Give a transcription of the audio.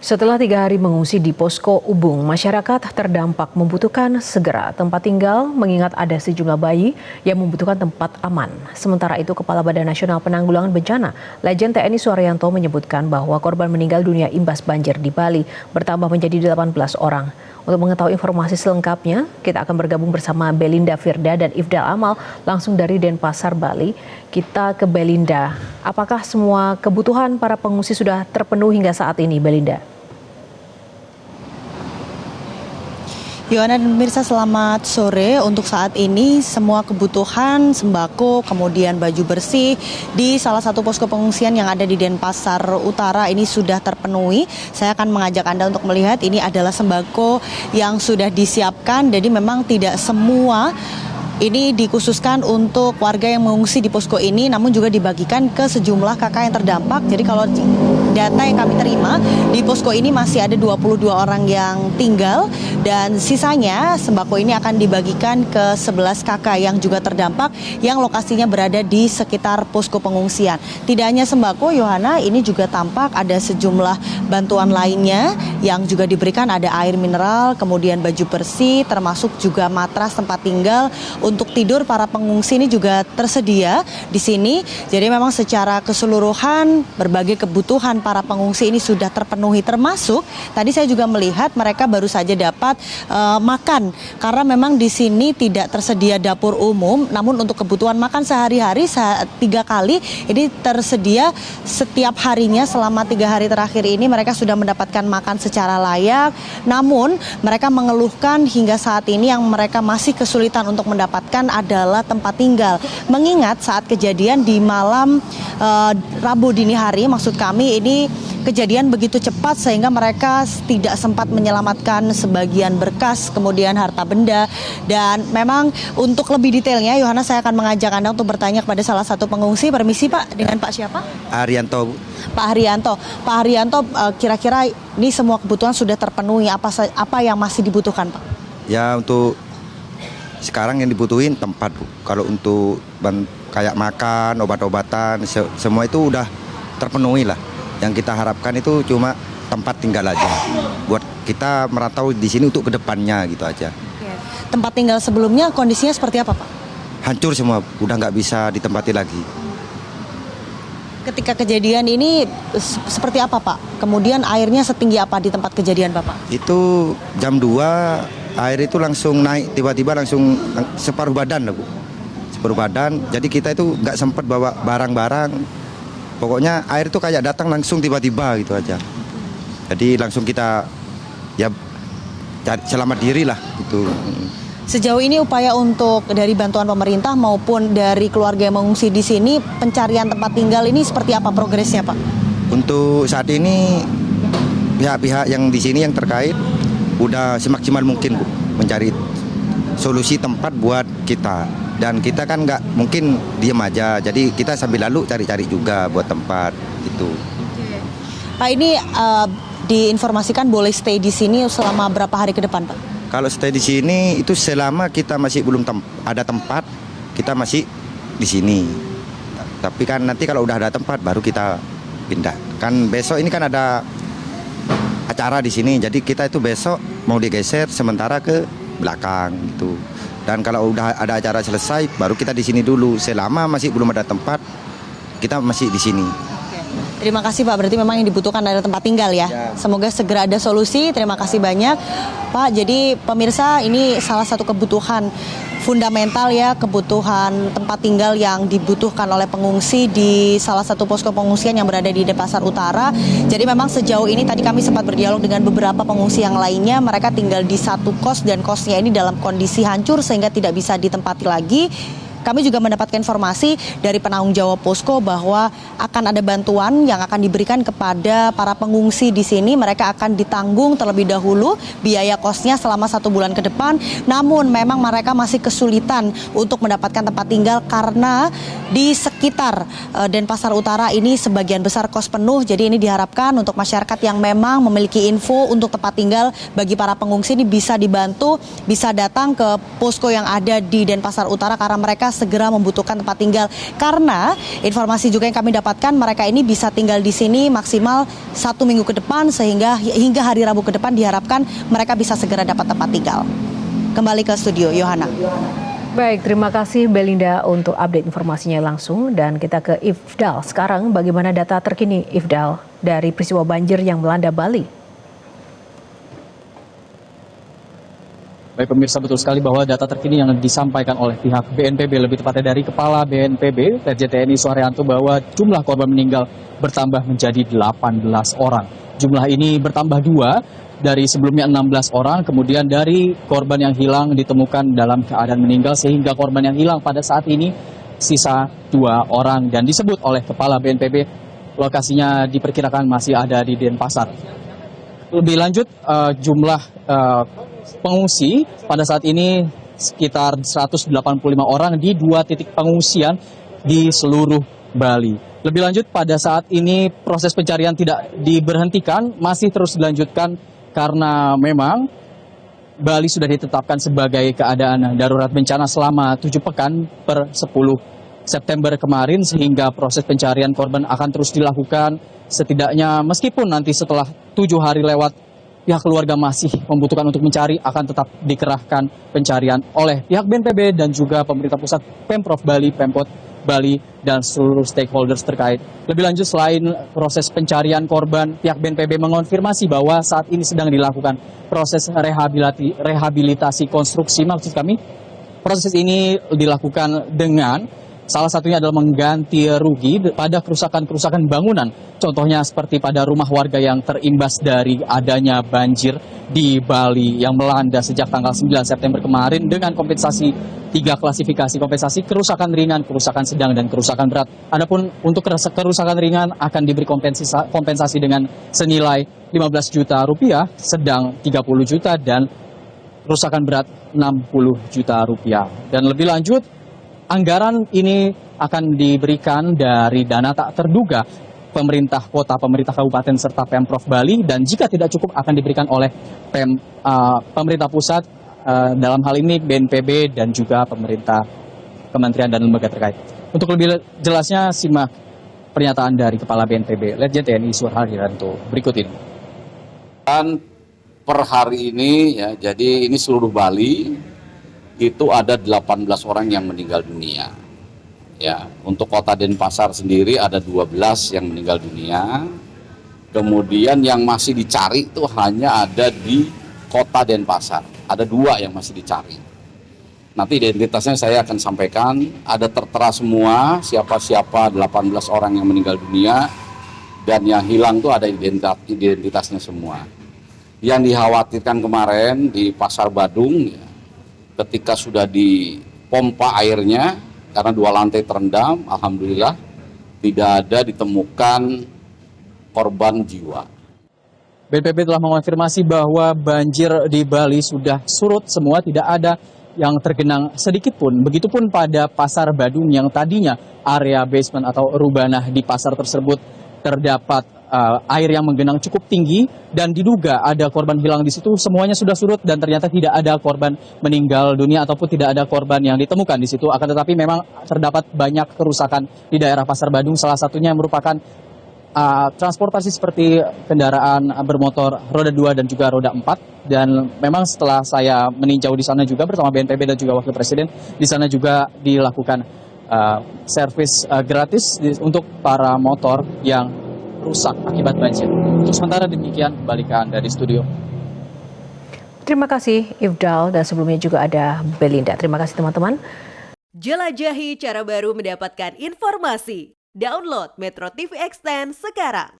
Setelah 3 hari mengungsi di posko Ubung, masyarakat terdampak membutuhkan segera tempat tinggal mengingat ada sejumlah bayi yang membutuhkan tempat aman. Sementara itu, Kepala Badan Nasional Penanggulangan Bencana, Lejen TNI Suharyanto menyebutkan bahwa korban meninggal dunia imbas banjir di Bali bertambah menjadi 18 orang. Untuk mengetahui informasi selengkapnya, kita akan bergabung bersama Belinda Firda dan Ifdal Amal langsung dari Denpasar, Bali. Kita ke Belinda. Apakah semua kebutuhan para pengungsi sudah terpenuhi hingga saat ini, Belinda? Yohana dan pemirsa, selamat sore. Untuk saat ini semua kebutuhan sembako, kemudian baju bersih di salah satu posko pengungsian yang ada di Denpasar Utara ini sudah terpenuhi. Saya akan mengajak Anda untuk melihat ini adalah sembako yang sudah disiapkan. Jadi memang tidak semua ini dikhususkan untuk warga yang mengungsi di posko ini, namun juga dibagikan ke sejumlah kakak yang terdampak. Jadi kalau data yang kami terima, di posko ini masih ada 22 orang yang tinggal dan sisanya sembako ini akan dibagikan ke 11 kakak yang juga terdampak yang lokasinya berada di sekitar posko pengungsian. Tidak hanya sembako, Yohana, ini juga tampak ada sejumlah bantuan lainnya yang juga diberikan, ada air mineral, kemudian baju bersih, termasuk juga matras tempat tinggal. Untuk tidur para pengungsi ini juga tersedia di sini. Jadi memang secara keseluruhan berbagai kebutuhan para pengungsi ini sudah terpenuhi, termasuk tadi saya juga melihat mereka baru saja dapat makan karena memang di sini tidak tersedia dapur umum, namun untuk kebutuhan makan sehari-hari 3 kali ini tersedia setiap harinya. Selama 3 hari terakhir ini mereka sudah mendapatkan makan secara layak, namun mereka mengeluhkan hingga saat ini yang mereka masih kesulitan untuk mendapatkan adalah tempat tinggal. Mengingat saat kejadian di malam Rabu dini hari, maksud kami ini kejadian begitu cepat sehingga mereka tidak sempat menyelamatkan sebagian berkas, kemudian harta benda. Dan memang untuk lebih detailnya, Yohana, saya akan mengajak Anda untuk bertanya kepada salah satu pengungsi. Permisi Pak, dengan Pak siapa? Haryanto. Pak Haryanto. Pak Haryanto, kira-kira ini semua kebutuhan sudah terpenuhi, apa yang masih dibutuhkan Pak? Ya, untuk sekarang yang dibutuhin tempat, Bu. Kalau untuk kayak makan, obat-obatan, semua itu udah terpenuhi lah. Yang kita harapkan itu cuma tempat tinggal aja. Buat kita merantau di sini untuk kedepannya gitu aja. Tempat tinggal sebelumnya kondisinya seperti apa Pak? Hancur semua, udah nggak bisa ditempati lagi. Ketika kejadian ini seperti apa Pak? Kemudian airnya setinggi apa di tempat kejadian Bapak? Itu jam 2 air itu langsung naik, tiba-tiba langsung separuh badan lah Bu. Separuh badan, jadi kita itu nggak sempat bawa barang-barang. Pokoknya air itu kayak datang langsung tiba-tiba gitu aja. Jadi langsung kita ya selamat diri lah gitu. Sejauh ini upaya untuk dari bantuan pemerintah maupun dari keluarga yang mengungsi di sini, pencarian tempat tinggal ini seperti apa progresnya Pak? Untuk saat ini pihak-pihak yang di sini yang terkait udah semaksimal mungkin Bu mencari solusi tempat buat kita, dan kita kan nggak mungkin diem aja, jadi kita sambil lalu cari-cari juga buat tempat gitu. Pak, ini diinformasikan boleh stay di sini selama berapa hari ke depan Pak? Kalau stay di sini itu selama kita masih belum ada tempat, kita masih di sini. Tapi kan nanti kalau udah ada tempat baru kita pindah. Kan besok ini kan ada acara di sini, jadi kita itu besok mau digeser sementara ke belakang gitu. Dan kalau udah ada acara selesai, baru kita di sini dulu. Selama masih belum ada tempat, kita masih di sini. Terima kasih Pak, berarti memang yang dibutuhkan adalah tempat tinggal ya. Semoga segera ada solusi. Terima kasih banyak Pak. Jadi pemirsa, ini salah satu kebutuhan fundamental ya, kebutuhan tempat tinggal yang dibutuhkan oleh pengungsi di salah satu posko pengungsian yang berada di Denpasar Utara. Jadi memang sejauh ini tadi kami sempat berdialog dengan beberapa pengungsi yang lainnya, mereka tinggal di satu kos dan kosnya ini dalam kondisi hancur sehingga tidak bisa ditempati lagi. Kami juga mendapatkan informasi dari penanggung jawab posko bahwa akan ada bantuan yang akan diberikan kepada para pengungsi di sini. Mereka akan ditanggung terlebih dahulu biaya kosnya selama 1 bulan ke depan. Namun memang mereka masih kesulitan untuk mendapatkan tempat tinggal karena di sekitar Denpasar Utara ini sebagian besar kos penuh. Jadi ini diharapkan untuk masyarakat yang memang memiliki info untuk tempat tinggal bagi para pengungsi ini bisa dibantu, bisa datang ke posko yang ada di Denpasar Utara karena mereka segera membutuhkan tempat tinggal. Karena informasi juga yang kami dapatkan, mereka ini bisa tinggal di sini maksimal 1 minggu ke depan, sehingga hingga hari Rabu ke depan diharapkan mereka bisa segera dapat tempat tinggal. Kembali ke studio, Yohana. Baik, terima kasih Belinda untuk update informasinya langsung. Dan kita ke Ifdal. Sekarang bagaimana data terkini Ifdal dari peristiwa banjir yang melanda Bali? Baik pemirsa, betul sekali bahwa data terkini yang disampaikan oleh pihak BNPB, lebih tepatnya dari Kepala BNPB, Letjen TNI Suharyanto, bahwa jumlah korban meninggal bertambah menjadi 18 orang. Jumlah ini bertambah 2 dari sebelumnya 16 orang, kemudian dari korban yang hilang ditemukan dalam keadaan meninggal, sehingga korban yang hilang pada saat ini sisa 2 orang. Dan disebut oleh Kepala BNPB, lokasinya diperkirakan masih ada di Denpasar. Lebih lanjut, jumlah pengungsi pada saat ini sekitar 185 orang di 2 titik pengungsian di seluruh Bali. Lebih lanjut, pada saat ini proses pencarian tidak diberhentikan, masih terus dilanjutkan karena memang Bali sudah ditetapkan sebagai keadaan darurat bencana selama 7 pekan per 10 September kemarin, sehingga proses pencarian korban akan terus dilakukan setidaknya meskipun nanti setelah 7 hari lewat pihak keluarga masih membutuhkan untuk mencari, akan tetap dikerahkan pencarian oleh pihak BNPB dan juga pemerintah pusat, Pemprov Bali, Pemkot Bali, dan seluruh stakeholders terkait. Lebih lanjut, selain proses pencarian korban, pihak BNPB mengonfirmasi bahwa saat ini sedang dilakukan proses rehabilitasi konstruksi. Maksud kami, proses ini dilakukan dengan salah satunya adalah mengganti rugi pada kerusakan-kerusakan bangunan. Contohnya seperti pada rumah warga yang terimbas dari adanya banjir di Bali yang melanda sejak tanggal 9 September kemarin dengan kompensasi 3 klasifikasi kompensasi: kerusakan ringan, kerusakan sedang, dan kerusakan berat. Adapun untuk kerusakan ringan akan diberi kompensasi dengan senilai 15 juta rupiah, sedang 30 juta, dan kerusakan berat 60 juta rupiah. Dan lebih lanjut, anggaran ini akan diberikan dari dana tak terduga pemerintah kota, pemerintah kabupaten, serta Pemprov Bali, dan jika tidak cukup akan diberikan oleh pemerintah pusat, dalam hal ini BNPB dan juga pemerintah kementerian dan lembaga terkait. Untuk lebih jelasnya, simak pernyataan dari Kepala BNPB, Letjen TNI Suharyanto berikut ini. Dan per hari ini, ya, jadi ini seluruh Bali, itu ada 18 orang yang meninggal dunia. Ya, untuk kota Denpasar sendiri ada 12 yang meninggal dunia. Kemudian yang masih dicari itu hanya ada di kota Denpasar. Ada 2 yang masih dicari. Nanti identitasnya saya akan sampaikan. Ada tertera semua siapa-siapa 18 orang yang meninggal dunia, dan yang hilang itu ada identitasnya semua. Yang dikhawatirkan kemarin di Pasar Badung, ya, ketika sudah dipompa airnya, karena 2 lantai terendam, alhamdulillah tidak ada ditemukan korban jiwa. BNPB telah mengonfirmasi bahwa banjir di Bali sudah surut semua, tidak ada yang tergenang sedikit pun. Begitupun pada Pasar Badung yang tadinya area basement atau rubanah di pasar tersebut terdapat air yang menggenang cukup tinggi, dan diduga ada korban hilang di situ. Semuanya sudah surut dan ternyata tidak ada korban meninggal dunia ataupun tidak ada korban yang ditemukan di situ. Akan tetapi memang terdapat banyak kerusakan di daerah Pasar Badung, salah satunya yang merupakan transportasi seperti kendaraan bermotor roda 2 dan juga roda 4. Dan memang setelah saya meninjau di sana juga bersama BNPB dan juga Wakil Presiden, di sana juga dilakukan servis gratis untuk para motor yang rusak akibat banjir. Untuk sementara demikian, kembalikan dari studio. Terima kasih Ifdal, dan sebelumnya juga ada Belinda. Terima kasih teman-teman. Jelajahi cara baru mendapatkan informasi. Download Metro TV Extend sekarang.